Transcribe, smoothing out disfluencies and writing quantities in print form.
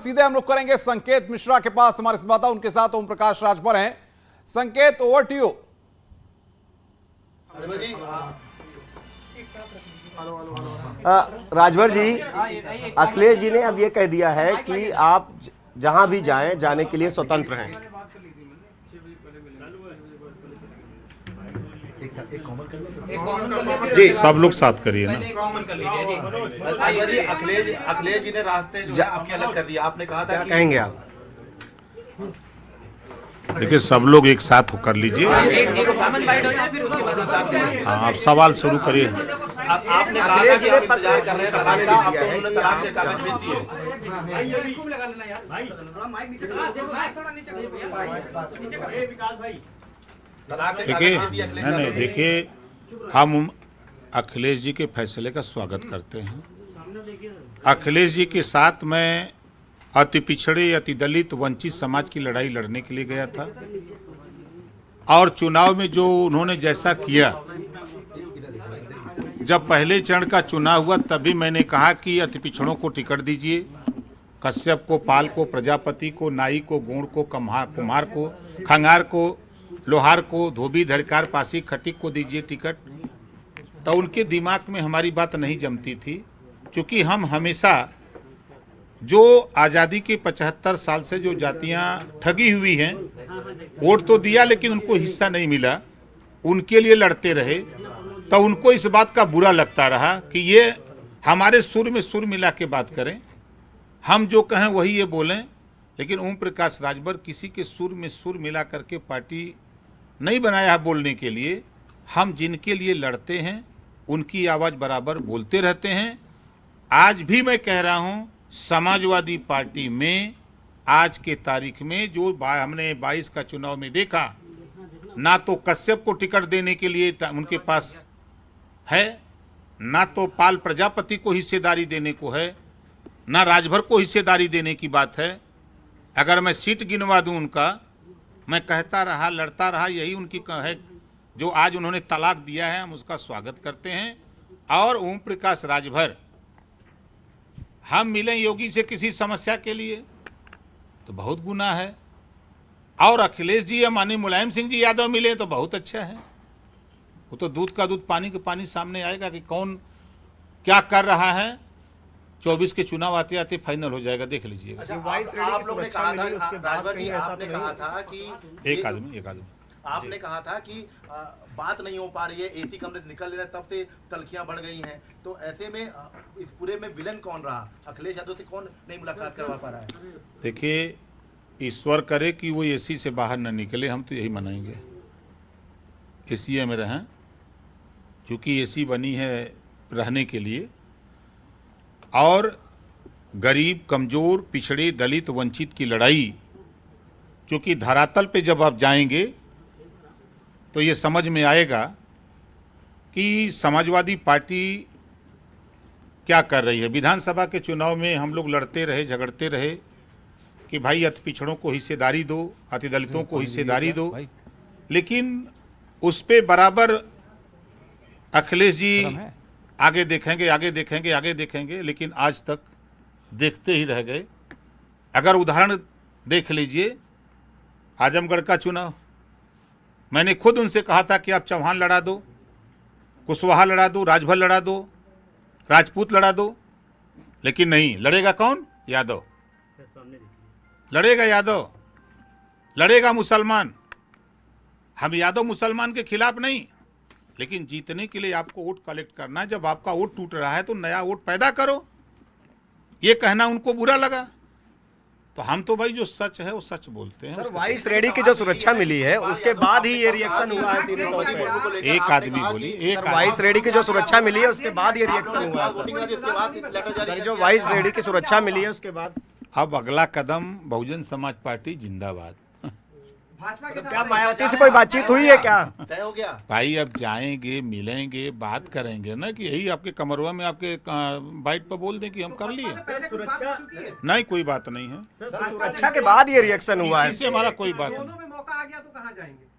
सीधे हम लोग करेंगे संकेत मिश्रा के पास, हमारे संवाददाता उनके साथ ओम प्रकाश राजभर हैं। संकेत, over to you. Rajbhar ji, Akhilesh ji ने अब ये कह दिया है कि आप जहां भी जाएं जाने के लिए स्वतंत्र हैं। जी, सब लोग साथ करिए ना। अखिलेश जी ने रास्ते जो है आपके अलग कर दिया। आपने कहा था क्या कहेंगे आप? देखिए, सब लोग एक साथ कर लीजिए। हाँ, आप सवाल शुरू करिए। आपने कहा था कि आप इंतजार कर रहे हैं तलाक का, अब तो उन्होंने तलाक के कागज भेज दिए। देखिए, नहीं, देखिए, हम अखिलेश जी के फैसले का स्वागत करते हैं। अखिलेश जी के साथ मैं अति पिछड़े, अति दलित, वंचित समाज की लड़ाई लड़ने के लिए गया था, और चुनाव में जो उन्होंने जैसा किया, जब पहले चरण का चुनाव हुआ तभी मैंने कहा कि अति पिछड़ों को टिकट दीजिए, कश्यप को, पाल को, प्रजापति को, नाई को, गोंड को, कुम्हार को, खंगार को, लोहार को, धोबी, धरकार, पासी, खटिक को दीजिए टिकट। तो उनके दिमाग में हमारी बात नहीं जमती थी, क्योंकि हम हमेशा जो आज़ादी के 75 साल से जो जातियां ठगी हुई हैं, वोट तो दिया लेकिन उनको हिस्सा नहीं मिला, उनके लिए लड़ते रहे। तो उनको इस बात का बुरा लगता रहा कि ये हमारे सुर में सुर मिला के बात करें, हम जो कहें वही ये बोलें। लेकिन ओम प्रकाश राजभर किसी के सुर में सुर मिला करके पार्टी नहीं बनाया है बोलने के लिए। हम जिनके लिए लड़ते हैं उनकी आवाज़ बराबर बोलते रहते हैं। आज भी मैं कह रहा हूं, समाजवादी पार्टी में आज के तारीख में जो हमने 22 का चुनाव में देखा, ना तो कश्यप को टिकट देने के लिए उनके पास है, ना तो पाल प्रजापति को हिस्सेदारी देने को है, ना राजभर को हिस्सेदारी देने की बात है। अगर मैं सीट गिनवा दूं उनका, मैं कहता रहा, लड़ता रहा, यही उनकी है। जो आज उन्होंने तलाक दिया है, हम उसका स्वागत करते हैं। और ओम प्रकाश राजभर, हम मिलें योगी से किसी समस्या के लिए तो बहुत गुनाह है, और अखिलेश जी या माननीय मुलायम सिंह जी यादव मिले तो बहुत अच्छा है। वो तो दूध का दूध, पानी का पानी सामने आएगा कि कौन क्या कर रहा है। 24 के चुनाव आते आते फाइनल हो जाएगा, देख लीजिएगा। अच्छा, आप लोग ने कहा था, राजभर जी, आपने कहा था कि एक आदमी आपने कहा था कि बात नहीं हो पा रही है, एसी कमरे से निकल रहे हैं, तब से तलखियां बढ़ गई हैं। तो ऐसे में इस पूरे में विलन कौन रहा? अखिलेश यादव से कौन नहीं मुलाकात करवा पा रहा है? देखिए, ईश्वर करे कि वो एसी से बाहर न निकले, हम तो यही मनाएंगे, एसी में रहें, क्योंकि एसी बनी है रहने के लिए। और गरीब, कमज़ोर, पिछड़े, दलित, वंचित की लड़ाई, क्योंकि धरातल पे जब आप जाएंगे तो ये समझ में आएगा कि समाजवादी पार्टी क्या कर रही है। विधानसभा के चुनाव में हम लोग लड़ते रहे, झगड़ते रहे कि भाई अति पिछड़ों को हिस्सेदारी दो, अति दलितों को हिस्सेदारी दो, लेकिन उस पे बराबर अखिलेश जी आगे देखेंगे, आगे देखेंगे, आगे देखेंगे, लेकिन आज तक देखते ही रह गए। अगर उदाहरण देख लीजिए, आजमगढ़ का चुनाव, मैंने खुद उनसे कहा था कि आप चौहान लड़ा दो, कुशवाहा लड़ा दो, राजभर लड़ा दो, राजपूत लड़ा दो, लेकिन नहीं, लड़ेगा कौन? यादव लड़ेगा, यादव लड़ेगा, मुसलमान। हम यादव मुसलमान के खिलाफ नहीं, लेकिन जीतने के लिए आपको वोट कलेक्ट करना है। जब आपका वोट टूट रहा है तो नया वोट पैदा करो। ये कहना उनको बुरा लगा, तो हम तो भाई जो सच है वो सच बोलते हैं। सर, वाइस रेडी की जो सुरक्षा मिली है उसके बाद ही ये रिएक्शन हुआ है सीधे तौर पे। एक आदमी बोली, एक वाइस रेडी की जो सुरक्षा मिली है उसके बाद ये रिएक्शन हुआ है। सर, जो वाइस रेडी की सुरक्षा मिली है उसके बाद अब अगला कदम बहुजन समाज पार्टी जिंदाबाद। क्या मायावती से कोई बातचीत हुई है? क्या तय हो गया? भाई अब जाएंगे, मिलेंगे, बात करेंगे ना, कि यही आपके कमरवा में आपके बाइट पर बोल दें कि हम कर लिए। नहीं, कोई बात नहीं है। सुरक्षा के बाद ये रिएक्शन हुआ है, इससे हमारा कोई बात नहीं। दोनों में मौका आ गया तो कहां जाएंगे?